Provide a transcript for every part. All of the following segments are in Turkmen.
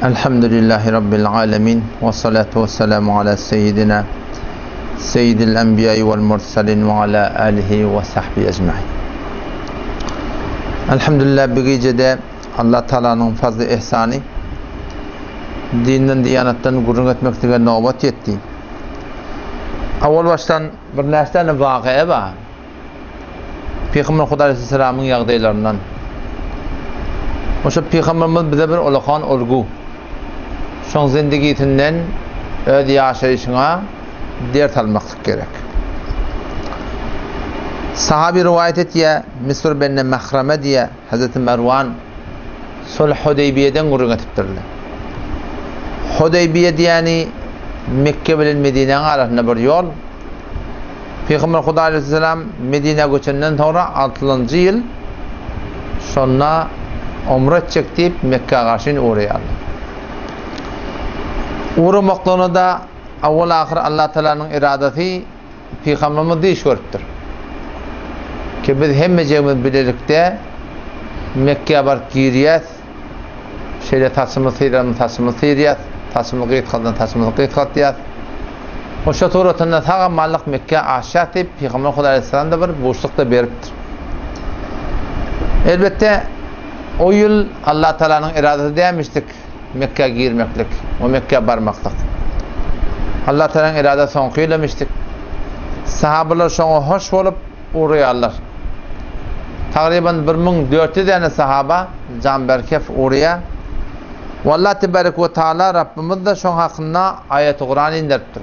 Elhamdülillahi Rabbil alemin. Ve salatu ve selamu ala seyyidina seyyidil enbiyayı vel mursalin ve ala alihi ve sahbihi ecmaîn. Elhamdülillah bu gecede Allah Teala'nın fazla ihsanı dinden diyanattan gurrun etmektige nöbet yetti. Avval baştan bir näseni vaqia var. Peygamber Huda Aleyhisselam'ın yağdaylarından. Oşa Peygamberimiz bize bir olakan olgu. Şoň zindegitinden öz yaşayışına dert almaklık gerek. Sahabi rivayet etiye, Misr benne Mahrame diye Hazreti Mervan Sulh Hudeybiye'den gurrun etipdirler. Hudeybiye diyeni Mekke bilen Medine'nin arasında bir yol. Peygamber Huda Aleyhisselam Medine göçünden sonra 6. yıl sonra umre çekip Mekke'ye karşı uğrayalım. Uğramaklarına da avval ahir Allah Teala'nın iradesi Peygamberimiz de iş görüptür. Ki biz hemmecemiz birlikte Mekke'ye bar giriyet, şeyle tasımı seyiriyet, tasımı qıyt diyet. O şaturatında tağa mallık Mekke'ye aşağı deyip Peygamber Huda Aleyhisselam da bir boşlukta beriptir. Elbette o yıl Allah Teala'nın iradesi demiştik Mekke'ye girmeklik, o Mekke'ye barmaklık. Allah Teala'nın iradesi son kıylamıştık. Sahabeler şoňa hoş bolup uğrayarlar. Takriban 1400 tane sahaba can berkef uğraya. Vallahi tebarek ve Teala Rabbimiz de şoň hakkında ayet-i Kur'an indiripdir.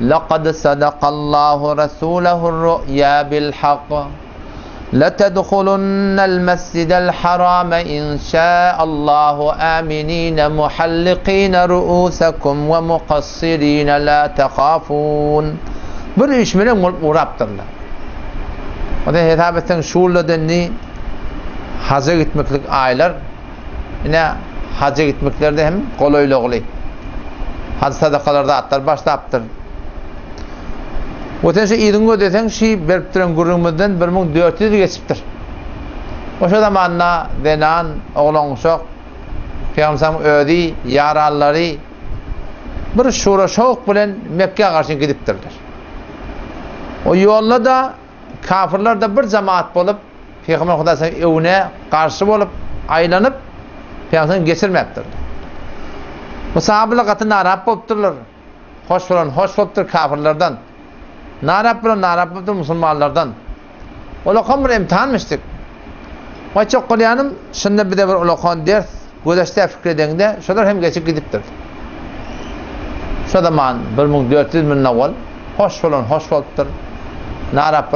Laqad sadaqallahu rasulahu ru'ya bil haqq. لَتَدْخُلُنَّ الْمَسْجِدَ الْحَرَامَ إِنْ شَاءَ اللّٰهُ آمِنِينَ مُحَلِّقِينَ رُؤُوسَكُمْ وَمُقَصِّرِينَ لَا تَخَافُونَ Bir işmine uğraptırlar. O da hitap etsen şuurladenni hacca gitmeklik aylar yine hacca gitmeklerde hem kolaylıqlı. Hac sadakalarda atlar başlaptır. Otenşe idingo desen şi beriptiren gurrumuzdan 1400 geçiptir. Oşa zamanna denan oğlan uşak Peygamber ödi yaralları bir şura şok bilen Mekke'ye karşı gidiptirler. O yolla da kafirler de bir cemaat bolup Peygamber Hudaýyň evine karşı bolup aylanıp Peygamber'i geçirmepdirler. Bu sahabeler gatı narap bolupdurlar. Hoş bolupdur kafirlerden. Narap bolupdur musulmanlardan. Olakan bir imtihanmıştık. O çok qolyanım şunda bir de bir olakan ders gözeşte fikredende şolar hem geçip gidipdir. Şu zaman 1400 yıl awal hoş bolupdur. Narap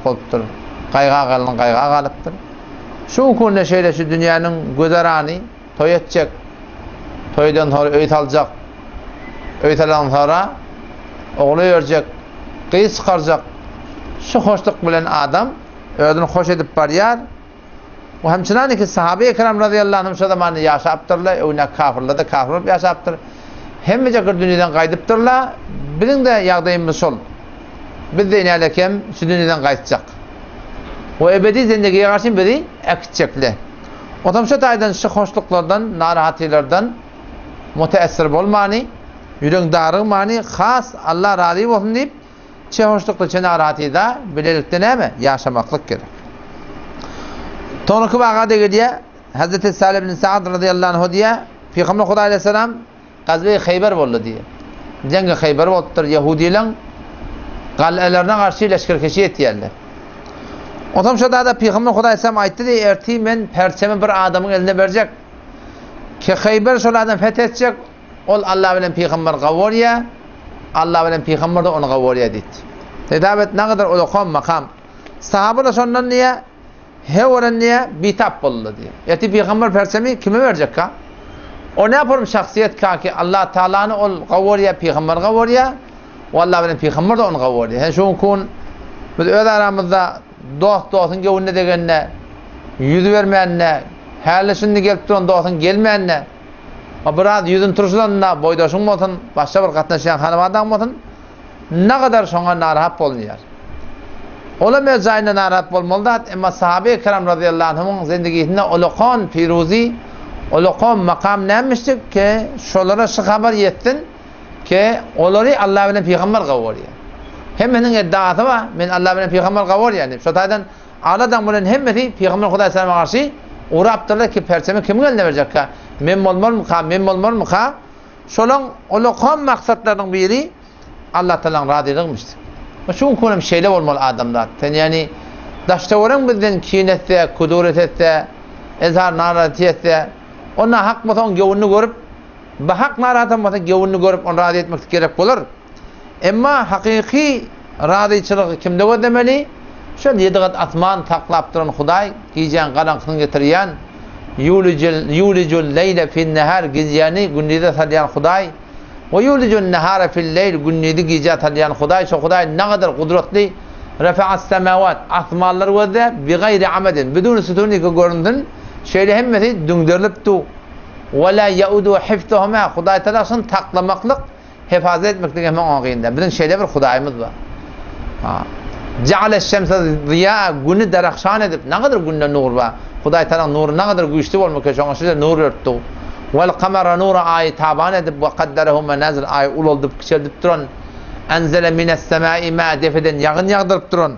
bolupdur. Qayga galypdyr. Şu kunde şeýle şu dünýäniň gözarany toy etjek. Toydan sonra öýt aljak. Öýt alan sonra oğlu örjek. Qyys qarjak. Şu hoşluk bilen adam özüni hoş edip barýar. O hemçinani ki sahabe-i kiram radıyallahu anhum şu zamanı yaşaptırlar, öňe kafirler de kafir yaşaptır. Hemmece dünýeden gaýdypdyrlar. Biziň de ýagdaýymyz şol. Biz de nälekem şu dünýeden gaýtjak. O ebedi zindegiye karşı bizi ekitjekler. Otam şu taýdan şu hoşluklardan, narahatlardan müteessir bolmany, ýürek darymany, has Allah razy bolsun diýip çe hoşlukly çe narahatyda bilelikde näme ýaşamaklyk gerek. Tonky wagada diýe Hazreti Salih ibn Sa'd radıyallahu anhu diye Peygamber Huda Aleyhisselam gazwe Hayber boldy diye. Jenge Hayber bolupdyr Yahudileň gal'elerine karşı leşkerkeşi etýärler. Otam şu da Peygamber Huda Aleyhisselam aýtdy diye erti men perçemi bir adamın eline berjek. Ki Hayber şol adam fethetjek. Ol Allah bilen Peygamber gawarya. Allah bilen Peygamber de onu gawarya diýdi. Tedabet ne kadar olakan makam. Sahabeler şondan niye hevoran niye bitap boldy diye. Eti Peygamber perçemi kime berjek ka? O ne yaparım şahsiyet ka ki Allah Teala'ny ol gawarya Peygamber gawarya. Vallahi bilen Peygamber de onu gawarya. He şoň kun biz öz aramızda dost gowunne degenne yüz vermänne hälisinde gelip duran dostun gelmänne o biraz yüzün turşulanna boýdaşyň bolsun başga bir gatnaşan hanım adam bolsun ne kadar şoňa narahat bolýar. Ola mezayna narahat bolmaly da emma sahabe-i kiram radıyallahu anhum'un zindegisinde olakan firuzi Oluqom makam neymiştik ki şolara şu haber yettin ki olari Allah bilen peygamber gavur ya. Hemmenin iddiası var. Men Allah bilen peygamber gavur yani. Şotaydan aladan bilen hemmeti peygamber Hudaý sallallahu aleyhi uraptırlar ki perseme kim eline verecek ka? Men bolmar mı ka? Şolon oluqom maksatlarının biri Allah Teala'nın razılığıymıştı. Şun konum şeyler olmalı adamlar. Yani daştavarın bizden kinette, kudurette, ezhar naratiyette ona hak matan gevunnu görüp bahak naratan matan gevunnu görüp onu razı etmek gerek olur. Emma hakiki razıçılığı kimde ödemeli? Şöyle yediğat atman taklap duran Hudaý giyeceğin karanlığını getiriyen yulicul leyle fin nehar gizyanı gündüzde salayan Hudaý ve yulicul nehara fil leyl gündüzde giyeceği salayan Hudaý. Şu Hudaý ne kadar kudretli rafa'as semavat asmanlar vazde bi gayri amadin bidun sütuni ki göründün şeyle hemmeti dündürlüptü ve la yaudu hifzuhuma Hudaý Teala'sın taklamaklık hifazet etmeklik hemen ağıyında bizim şeyde bir Hudaý'ımız var. Ceale şemse ziya günü derakşan edip ne kadar günde nur var Hudaý Teala nuru ne kadar güçlü olmak için şöyle nur örttü vel kamera nura ay taban edip ve kadderehu menazil ay uloldup kişildip duran enzele mines semai ma defeden yağın yağdırıp duran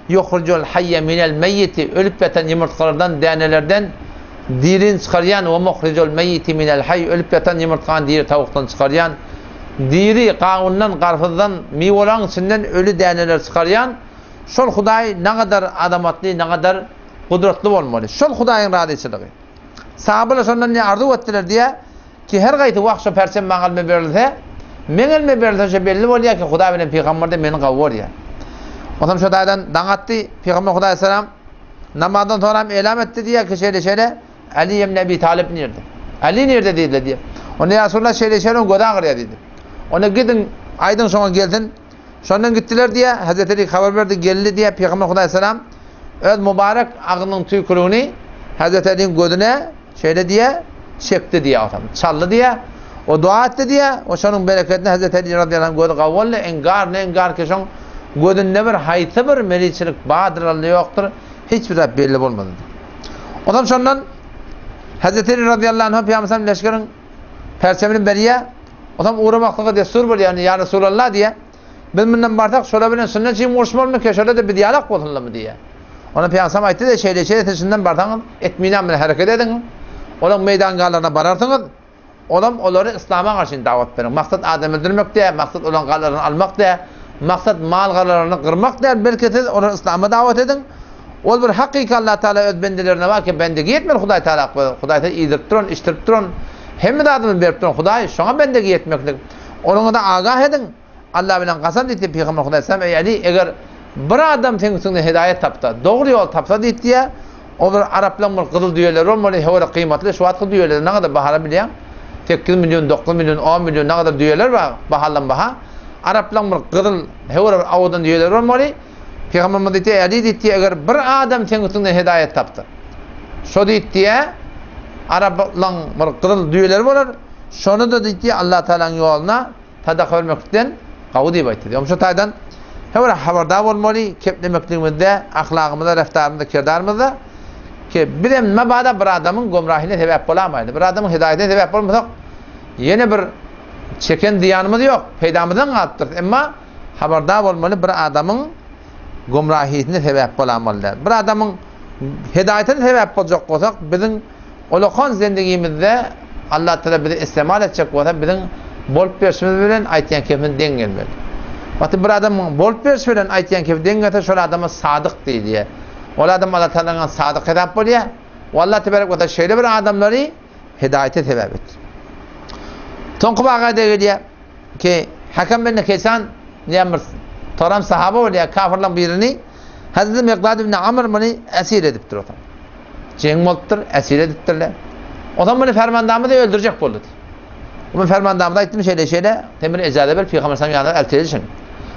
yukhrucul hayye minel meyyiti ölüp yatan yumurtlardan danelerden dirin çıkaryan ve mukhrucul meyyiti minel hayy ölüp yatan yumurtlardan diri tavuktan çıkaryan diri qağundan qarfızdan mivolan içinden ölü daneler çıkaryan şol Hudaý ne kadar adamatlı ne kadar kudretli olmalı. Şol Hudaýyň radyçylygy. Sahabalar şondan ne arzu etdiler diye ki her gaýty wagtça persem maňalmy berilse, meňelme berilse belli bolýar ki Hudaý bilen peýgamberde meni gawur ya. Otam şu daýdan daňatdy peýgamber Hudaý salam namazdan sonra elam etdi diye ki şeýle Ali ibn Abi Talib nerede? Ali nerede dediler diye. Onu ya Rasulullah şeýle godan gyrýar dedi. Ona gidin aýdan soňa geldin. Şondan gittiler diye Hazreti Ali haber verdi geldi diye peýgamber Hudaý salam öz mübarek ağının tüykürüğünü Hazreti Ali'nin gözüne şöyle diye çekti diye adam. Çaldı diye. O dua etti diye. O şunun bereketine Hazreti Ali radıyallahu anh gözü kavvalı engar ki şun gözünde bir haytı bir meliçilik bağdırlı yoktur. Hiçbir şey belli olmadı. Adam şundan Hazreti Ali radıyallahu anh Peygamber leşkerin perçemini beriye adam uğramaklığı destur var yani ya Resulallah diye. Ben bundan bardak şöyle bilen sünnetçi murşmal mı ki şöyle de bir diyalog olsunlar mı diye. Ona Peygamber aytdı da şeyle tesinden bardağın etminan bilen hareket edin. Olan meydanlarına barartınız. Olan onları İslam'a karşı davet verin. Maksat adam öldürmek de, maksat olan gallarını almak da, maksat mal gallarını kırmak da, belki de onları İslam'a davet edin. Ol bir hakiki Allah Teala öz bendelerine var ki bendeki yetmir Hudaý Teala. Hudaý Teala idirip durun, iştirip durun. Hem de adını verip durun Hudaý. Şuna bendeki yetmeklik. Onu da agah edin. Allah bilen kasam dedi Peygamber Hudaý sallam yani eğer bir adam teňsinde hidayet tapsa, doğru yol tapsa deyip diye o bir Araplar bir kızıl düýeler olmaly, hewara kıymatly şu wagtky düýeler ne kadar bahala bilýän? 8 milyon, 9 milyon, 10 milyon ne kadar düýeler var bahalan baha. Araplar bir kızıl hewara awdan düýeler olmaly. Peygamber dedi Ali dedi eğer bir adam teňsinde hidayet tapsa. Şo deyip diye Araplar bir kızıl düýeler bolar. Şonu da dedi Allah Teala'nın yoluna tadaq vermekden gawy diýip aýtdy. Ýa-da şu taýdan hewara habardar bolmaly, keplemekligimizde, ahlagymyzda, raftarymyzda, kirdarymyzda ki bilen mabada bir adamın gomrahyna sebäp bolamaydy. Bir adamın hidayetine sebäp bolmasak ýene bir çeken diýanymyz ýok. Peýdamyzdan galypdyr. Emma habardar bolmaly bir adamın gomrahyna sebäp bolamaly. Bir adamın hidayetine sebäp boljak bolsak biziň olakan zendegimizde Allah Teala bizi istemal etjek bolsa biziň bolup berişimiz bilen aýtýan kepin deň gelmeli. Batı bir adam bolup beriş bilen aýtýan kepin deň gelse şol adama sadyk diýilýär. Ol adam Allah Teala'nın sadık hitap bolýar. Wallah tebarek ve teala şeýle bir adamlary hidayete sebäp etdi. Tonqy bagada gelýär ki Hakam bin Kaysan diýen toram sahaba bolýar kafirlardan birini Hazreti Miqdad ibn Amr meni esir edip durýar. Jeň bolupdyr, esir edipdirler. Adam beni fermandamyda öldürecek boldy. Bu fermandamda aýtdym şeýle temir ejade ber Peygamber sallallahu aleyhi ve sellem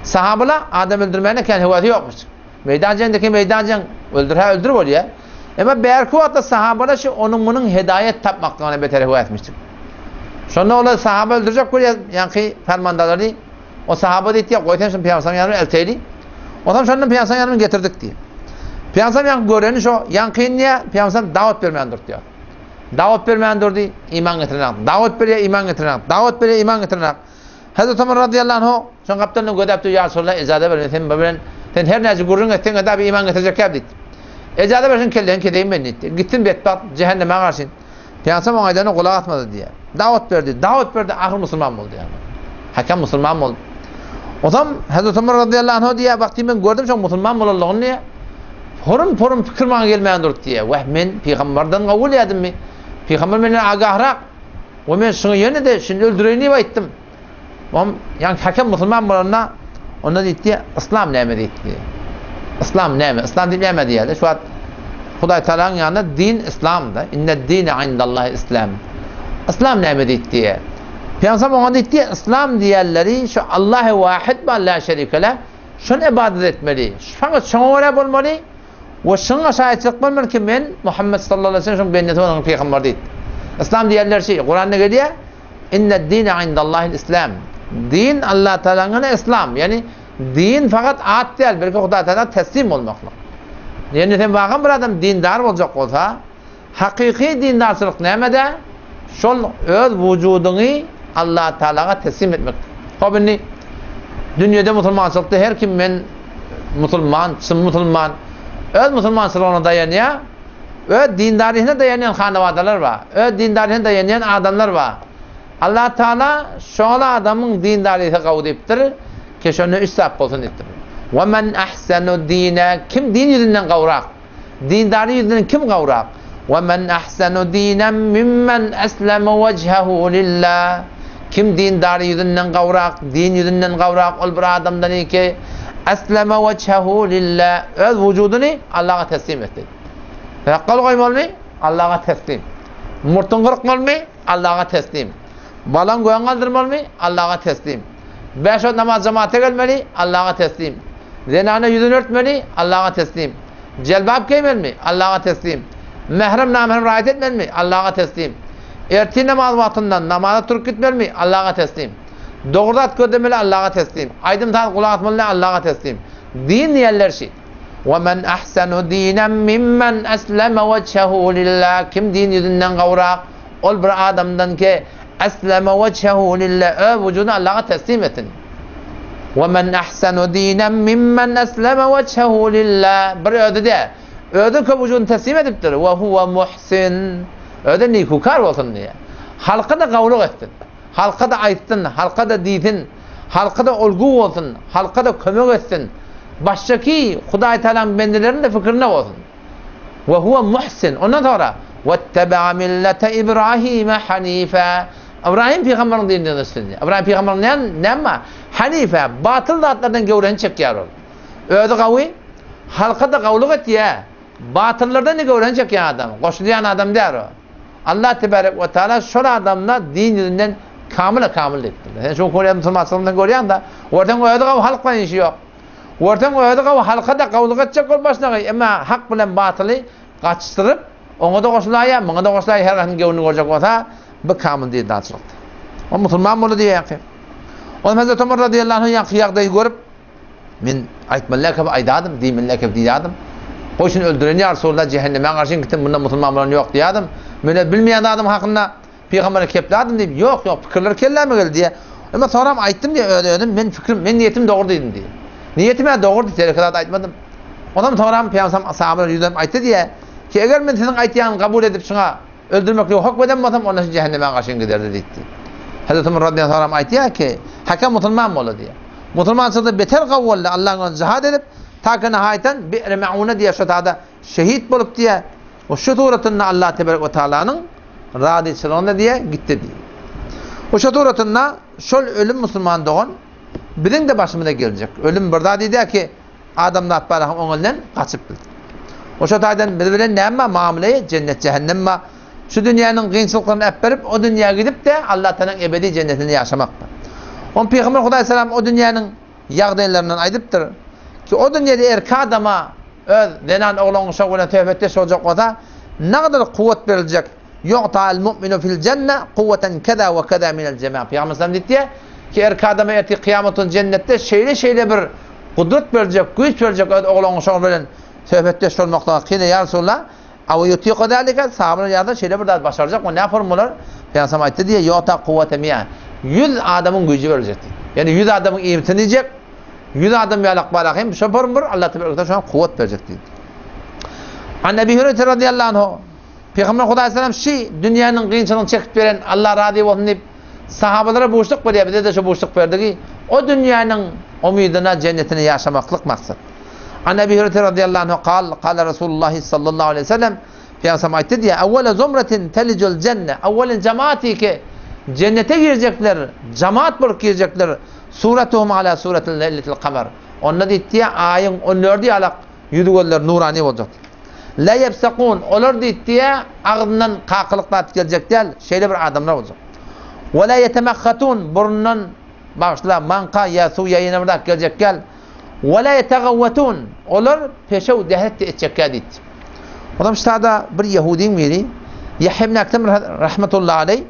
sahabalar adam öldürmeyene kan hewati ýokmuş. Meydancandaki meydancan öldür bolýar. Ama bäärki wagtda sahabalar şu onun bunun hidayet tapmaklygyna beter hewat etmişdir. Şonda olar sahaba öldürecek bolýar, ýa-ni fermandalary o sahaba diýdi goýtan şo Peygamber sallallahu aleyhi ve sellem Otam şondan Peygamber sallallahu aleyhi ve sellem getirdik diýdi. Peygamber sallallahu göreni şo ýa-ni Peygamber dawat bermeýändir diýär. Davet bermeyen durdu, iman getirenek. Davet beriyor, iman getirenek. Davet beriyor, iman getirenek. Hazreti Ömer radıyallahu anh, son kaptanını gödepti, ya Resulallah, icade verin, sen her neci gurrun ettin, kadar bir iman getirecek ya dedi. Icade versin, kelleyin kedeyim ben dedi. Gittim betbat, cehenneme karşın. Piyansam o aydanı kulak atmadı diye. Davet verdi, ahir Müslüman oldu yani. Hakem Müslüman oldu. O zaman Hazreti Ömer radıyallahu anh diye baktım ben gördüm şu Müslüman olduğunu niye? Forum fikir bana gelmeyen durdu diye. Vah men peygamberden kabul edim mi? Peygamber beni agahrak. O men şunu yeni de şimdi öldüreyini bayıttım. Yani hakem Müslüman olanına ona dedi İslam neyme dedi. İslam neyme? İslam değil neyme diye. Şu an Huday Teala'nın yanında din İslam'da. İnne dine indallahi İslam. İslam neyme dedi diye. Peygamber ona dedi İslam diyenleri şu Allah'ı vahid ve la şerikele şunu ibadet etmeli. Fakat şuna öyle olmalı. Ve şuna şahitlik olmalı ki ben Muhammed sallallahu aleyhi ve sellem benneti olan peygamber değil. İslam diyenler şey Kur'an'da geliyor. İnne dine indallahi İslam. Din Allah Teala'nın İslam. Yani din fakat ad değil. Belki Huday Teala teslim olmakla. Yani sen bakın bir adam dindar olacak olsa hakiki dindarçılık nemede? Şol öz vücudunu Allah Teala'ya teslim etmek. Tabii dünyada Müslümançılıkta her kim ben Müslüman öz Müslümançılığına dayanıyor. Öz dindarlığına dayanan hanevadalar var. Öz dindarlığına dayanan adamlar var. Allah Teala şola adamın dindarlığına kavud ettir ki şunu istihap olsun ettir. Ve men ahsenu dine kim din yüzünden kavrak? Dindarlığı yüzünden kim kavrak? Ve men ahsenu dinen mimmen esleme vecehu lillah. Kim dindarı yüzünden kavrak, din yüzünden kavrak ol bir adamdan ki esleme vecehu lillah. Öz vücudunu Allah'a teslim etti. Rakkal koyma olmayı Allah'a teslim. Murtun kırık olmayı Allah'a teslim. Balan koyan kaldırma olmayı Allah'a teslim. 5 vakit namaz cemaate gelmeli Allah'a teslim. Zenane yüzünü örtmeli Allah'a teslim. Celbab giymeli mi Allah'a teslim. Mehrem namehrem riayet etmeli mi Allah'a teslim. Erti namaz vaktından namaza turk gitmeli mi Allah'a teslim. Doğrudat ködemeli Allah'a teslim. Aydım taat kulak atmalı Allah'a teslim. Din diyenler şey. وَمَنْ أَحْسَنُ دِينًا مِمَّنْ أَسْلَمَ وَجْهَهُ لِلّٰهِ Kim din yüzünden kavrak ol bir adamdan ki أَسْلَمَ وَجْهَهُ لِلّٰهِ vücudunu Allah'a teslim etin. وَمَنْ أَحْسَنُ دِينًا مِمَّنْ أَسْلَمَ وَجْهَهُ لِلّٰهِ Bir ödü de ödü ki vücudunu teslim ediptir. وَهُوَ مُحْسِنٌ Ödü nikukar olsun diye. Halka da kavluk ettin. Halka da ayttın. Halka da diydin. Halka da olgu olsun. Halka da kömük etsin. Baştaki Huday Teala'nın bendilerinin de fikrine olsun. Ve huve muhsin. Ondan sonra وَاتَّبَعَ مِلَّةَ إِبْرَاهِيمَ حَن۪يفًا İbrahim Peygamber'in dininden üstünde. İbrahim Peygamber'in ne ama? Hanife. Batıl zatlardan gevren çekiyor ol. Öyle kavi. Halka da kavluk et ya. Batıllardan ne gevren çekiyor adam. Koşulayan adam der o. Allah Tebarek ve Teala şöyle adamla din yüzünden kamil etti. Sen şu Kore'nin Müslümanlarından görüyorsun da oradan öyle kavi halkla işi yok. Oradan öyle kavi halka da kavluk edecek ol başına. Ama hak bilen batılı kaçtırıp ona da koşulaya, bana da koşulaya her gün gevrini görecek olsa bu kamil değil dançılıktı. O Müslüman bunu diye yakın. O Hazreti Ömer radıyallahu anh yakıyakdayı görüp men aytmalar ki aydadım, deyimler ki diyadım. Koşun öldüreni ya Resulullah cehenneme karşın gittim bunda Müslümanların yok diyadım. Böyle bilmeyen adam hakkında Peygamber'e kepladım deyip yok fikirler kelleme geldi diye. Ama sonra ayttım diye ödedim. Ben niyetim doğru dedim diye. Niyetim ya doğru diye kadar aytmadım. Ondan sonra Peygamber sahabeler yüzden ayttı diye ki eğer ben senin aytyanı kabul edip şuna öldürmekle hak edemezsem onun için cehenneme karşın giderdi dedi. Hazreti Ömer radıyallahu anh ayttı ya ki hakem Müslüman mı olur diye. Müslümansa beter kavvalle Allah'ın cihad edip ta ki nihayeten bir me'une diye şu tada şehit bulup diye o şu turatında Allah Tebarek ve Teala'nın radiyçılığında diye gitti diye. O şu turatında şol ölüm Müslüman doğan bizim de başımıza gelecek. Ölüm burada dedi ki adamlar atbarahın onunla kaçıp bildi. O şu taydan birbirine ne ama muameleyi cennet cehennem mi? Şu dünyanın kıyınçılıklarını hep verip o dünyaya gidip de Allah Teala'nın ebedi cennetini yaşamak mı? On Peygamber Huday Aleyhisselam o dünyanın yağdaylarından aydıptır. Ki o dünyada erkek adama öz denen oğlan uşağına tevbetteş olacak o da ne kadar kuvvet verilecek? Yu'ta'al mu'minu fil cenne kuvveten keda ve keda minel cema. Peygamber Aleyhisselam dedi ki erkek adama erti kıyametin cennette şeyle bir kudret verecek, güç verecek oğlan uşağına tevbetteş olmakta. Ki ya Resulullah Aw yutiqu zalika sahablar ýa-da şeýle bir zat başarjak. O ne formular? Peýgamber aýtdy diýe ýota kuvwete mi'a. 100 adamın güýji berjek. Yani 100 adamın iýmitini ýek. 100 adam ýalak barahym şu formur Allah Teala şu kuvvet berjek diýdi. An Ebi Hureyre radıyallahu anhu Peygamber Hudaý sallam şi dünýäniň gynçylygyny çekip beren Allah razı bolsun diýip sahabalara boşluk berýär. Bize de şu boşluk berdigi. O dünýäniň umydyna cennetini ýaşamaklyk maksat. An Ebi Hureyre radıyallahu anhu qala Rasulullah sallallahu aleyhi ve sellem Peygamber aýtdy diýe awwala zumratin talijul cenne. Awwalin jamaati ki cennete girecekler, cemaat bolup girecekler. Suratuhum ala suratil leyletil kamer. Onda diýdi aýyň 14 ýalak ýüzügeler nurani boljak. La yebsaqun olar diýdi agdyndan kakylyklat geljekler, şeýle bir adamlar boljak. Wa la yetemakhatun burundan başla manqa ya su ýaýyna bir geljekler. Wa la yetagawwatun olar peşew dehret etjekler diýdi. Adam ştada bir Yahudi miri Yahya ibn Aktam rahmetullahi aleyh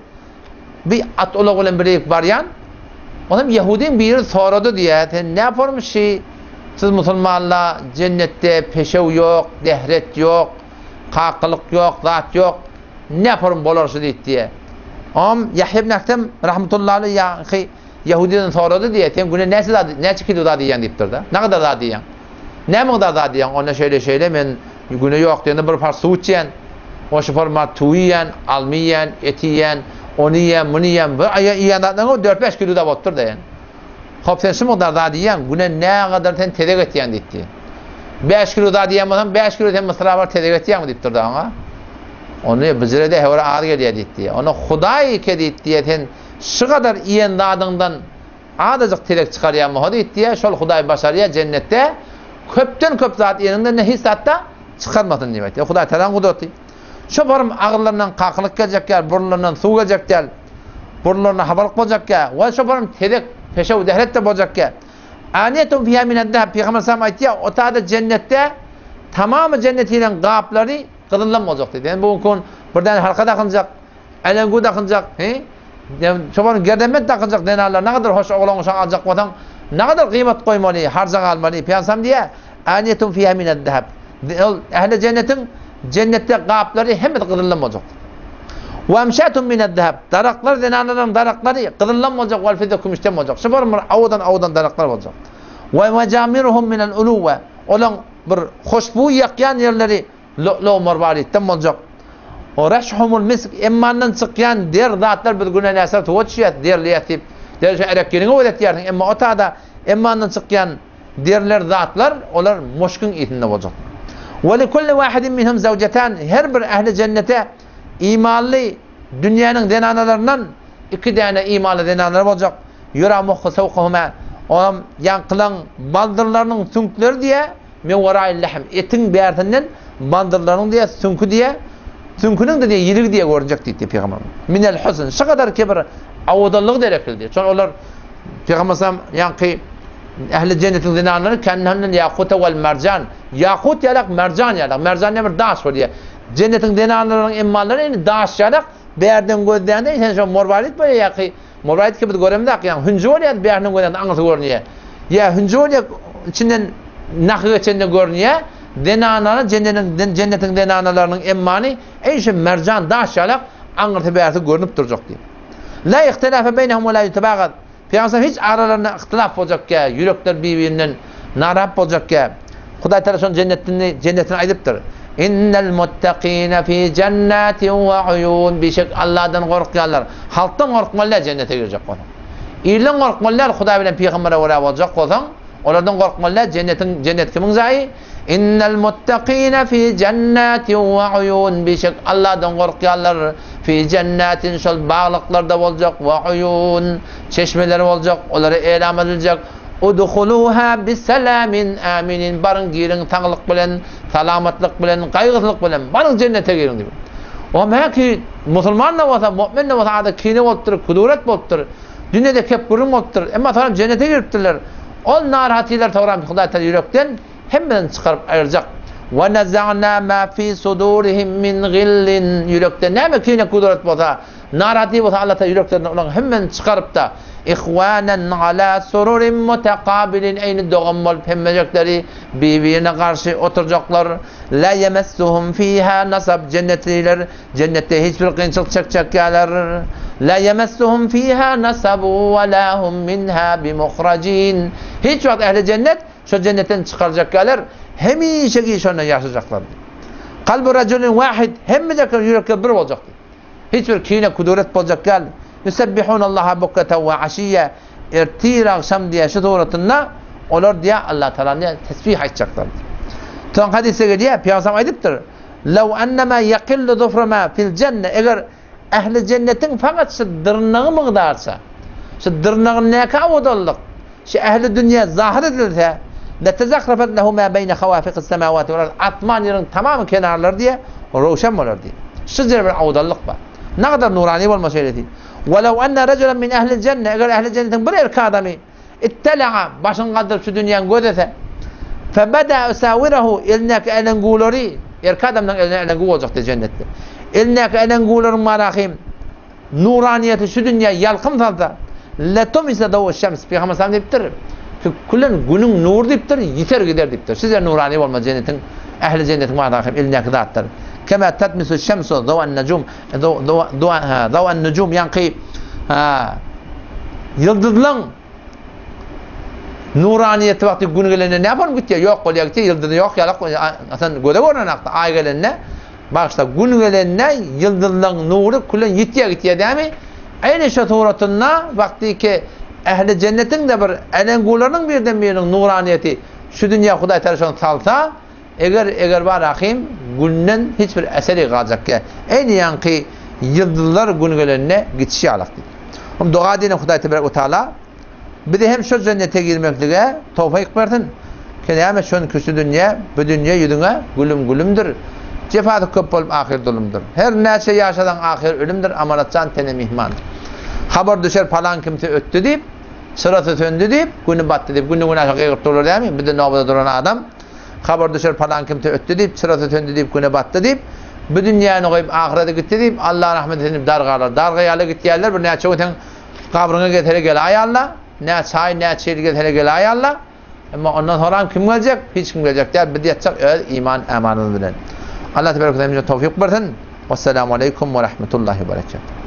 bir at olag bilen birlik baryan. Adam Yahudi biri soradı diýe, "Ne yaparmış ki siz musulmanlar cennette peşew ýok, dehret ýok, kakylyk ýok, zat ýok. Ne yaparım bolarşy?" diýdi. Yahya ibn Aktam rahmetullahi aleyh ýa-ni Yahudiden soradı diýe, "Sen güne näçe kilo da diýen?" diýipdir da. "Ne kadar da diýen?" "Ne miqdar da diýen?" "Ona şeýle men güne ýok diýende bir par suw içen, o şu format tuýyan, almyyan, etiyen, onu ýen, muny ýen, bir aya ýandan 4-5 kilo da botdur diýen. "Hop sen şu miqdar da diýen, güne ne kadar sen tedek etýän?" diýdi. "5 kilo da diýen bolsam 5 kilo sen mısra bar tedek etýän diýipdir da ona. Onu bizlerde hewre ağır gelýär diýdi. Onu Hudaý ke diýdi, sen şu kadar ýen dadyndan adajyk tedek çykarýanmy ho diýdi. Şol Hudaý başarýar cennetde köpden köp zat ýerinde ne hissatda çıkarmadın diýip. Hudaý Teala gudraty. Şu barym agyrlaryndan kaklyk geljekler, burunlaryndan suw geljekler. Burunlaryna habarlyk boljakka, we şu barym tedek peşew dehret de boljakka. Aniyetun fiha mined-dahab. Peygamber sallallahu aleyhi ve sellem aýtdy, o taýda cennetde tamamy cennetilen gaplary gyzyllan boljak diýdi. Yani bugün birden halka dakynjak, elengu dakynjak, şu barym gerdemet dakynjak denarlar ne kadar hoş oglan şan aljak bolsaň, ne kadar kıymet goýmaly, harjak almaly. Peygamber diýe, aniyetun fiha mined-dahab. Ehli cennetin cennette gaplary hem gyzyllan boljak. Wa amshatun mined-dahab. Daraklar denarlaryň daraklary gyzyllan boljak, wal fidda kümüşden boljak. Şu barym awdan daraklar boljak. Wa majamiruhum minel uluwa. Olan bir hoşbuy ýakýan ýerleri lo marwaritden boljak. O rashhumul misk emmandan çykýan der zatlar bir güne näsä tuwatşýat derliýetip der erekgeniňe öwretýärdiň. Emma o taýda emmandan çykýan derler zatlar olar moşkun etinde boljak. Wa li kulli wahidin minhum zawjatan. Her bir ehli cennete imanly dünýäniň denanalaryndan 2 däne imanly denalar boljak. Yura muhhu sawqahuma. O ýankylan baldyrlarynyň sünkleri diýe men wara'il lahm etin bärtinden baldyrlarynyň diýe sünkü diýe sünküniň de diýe ýirig diýe görünjek diýdi Peygamber. Minel husn şu kadar ki bir awdalyk derekildi. Şol olar Peygamber sallam ýanky ehli cennetin denanları kendinden yakut vel mercan. Yakut ýalak, mercan ýalak. Mercan ne bir daş bol diýe. Cennetin denanlarynyň emmallary indi daş ýalak. Bärden gözlände sen şu morwalit bolýar ýaky. Morwalit gibi göremde ýa hünji bolýar bärden gözlände aňyrsy görnýär. Ýa hünji bolýar içinden nahy geçende görnýär. Denanary cennetin denanalarynyň emmany eýşe mercan daş ýalak aňyrsy bärde görnüp durjak diýip. La ihtilafa beynehum ve la yutabagad. Peygamber hiç aralarında ihtilaf boljakka, yürekler birbirinden narap boljakka. Hudaý Teala şol cennetini aýdypdyr. İnnel muttaqina fi cennetin ve uyun. Bişek Allah'dan gorkýarlar. Halkdan gorkmalar cennete girecek bolan. İlen gorkmalar Hudaý bilen peýgambere wara boljak bolsaň, olardan gorkmalar cennet kimin zaý? İnnel muttaqina fi cennetin ve uyun. Bişek Allah'dan gorkýarlar. Fi cennetin şol bağlıklarda boljak ve uyun. Çeşmeleri boljak, olary elam ediljek. Udkhuluha bisalamin aminin. Barın girin taňlyk bilen, salamatlyk bilen, gaýgysylyk bilen barın cennete girin diýip. O mäki musulman da bolsa, mu'min de bolsa ada kine bolupdyr, kuduret bolupdyr. Dünýede kep gurun bolupdyr. Emma taram cennete giripdirler. Ol narahatçylar tawran Hudaý Teala yürekden hemmeden çykaryp aýyrjak. Ve naza'na ma fi sudurihim min gillin. Yürekden näme kine kuduret bolsa, narahatçy bolsa Allah Teala yüreklerden olan hemmeden çykaryp da ihwanen ala sururin mutekabilin, aynı doğum olup hemmecekleri birbirine karşı oturacaklar. La yemessuhum fiha nasab, cennette hiçbir kıyınçılık çekecekler. La yemessuhum fiha nasabu ve la hum minha bimuhracin. Hiç vakit ehli cennet şu cennetten çıkaracaklar, hemişeki şondan yaşayacaklar. Kalbi raculun vahid, hemmecekler yürekler bir olacaktı. Hiçbir kine kudret olacaklar. Yusebbihunallaha bukreten ve aşiyye, ertir akşam diye şu doğrultusunda olur diye Allah Teala'ya tesbih edecekler. Son hadise geliyor, Peygamber aydıptır. Lev ennema yakillu zuframa fil cennet, eğer ehli cennetin fakat şu dırnağı mıqdarsa, şu dırnağın ne kavudallık, şu ehli dünya zahir edilse, letezakrafet lehu ma beyne havafıkı semavati ve atman yerin tamamı kenarları diye roşan olur diye. Şu zirve bir avudallık var. Ne kadar nurani olması öyle değil. وَلَوْ أَنَّ رَجُلًا مِنْ اَهْلِ الْجَنَّةِ, eğer ehl-i cennetin bir erkek adamı ittela'a, başını kaldırıp şu dünyanın gözese, فَبَدَا اُسَاوِرَهُ, elindeki elenguları, erkek adamdan eline elengu olacaktı cennette. Elindeki elenguların marahim, nuraniyeti şu dünya yalkın salsa, لَتُمِسَ دَوُ الشَّمْسِ, Peygamber sallam deyiptir, kullen günün nur deyiptir, yeter gider deyiptir. Size nurani olma cennetin, ehl-i cennetin marahim, elindeki zatlar. كما تتمس الشمس ضوء النجوم ضوء النجوم ينقي yıldızın nuraniyeti vakti gün gelene ne yapalım gitti? Yok oluyor gitti, yıldızı yok yalak aslında göde görünakta ay gelene bak işte gün gelene yıldızın nuru kullen yitiye gitti değil mi? Aynı şaturatında vakti ki ehli cennetin de bir elengularının birden nuraniyeti şu dünya Huday tarafından salsa, eğer var rahim günden hiçbir eseri kalacak ki en yankı yıldızlar gün gelenine geçişi alaktı. Dua edin Huday Teala bir de hem şu cennete girmekliğe tevfik versin. Kıyame şun küçük dünya, bu dünya yüzüne gülüm gülümdür. Cefatı köp olup ahir dolumdur. Her nece yaşadan ahir ölümdür. Amaratcan tene mihmandır. Haber düşer falan kimse öttü deyip, sırası söndü deyip, günü battı deyip, günü güneşe kıyırt olur değil mi? Bir de nabıda duran adam. Haber düşer falan kimse öttü deyip, sırası söndü deyip, günü battı deyip, bu dünyanı koyup ahirete gitti deyip, Allah rahmet edip dargalar. Dargayala gitti yerler, bir nece öten kabrına getire gel ayalla. Ne çay ne çiğ getire gel ayalla. Ama ondan sonra kim gelecek? Hiç kim gelecek der. Bir diyecek iman emanını bilen. Allah tebarek ve teala tevfik versin. Vesselamu aleyküm ve rahmetullahi ve berekatuhu.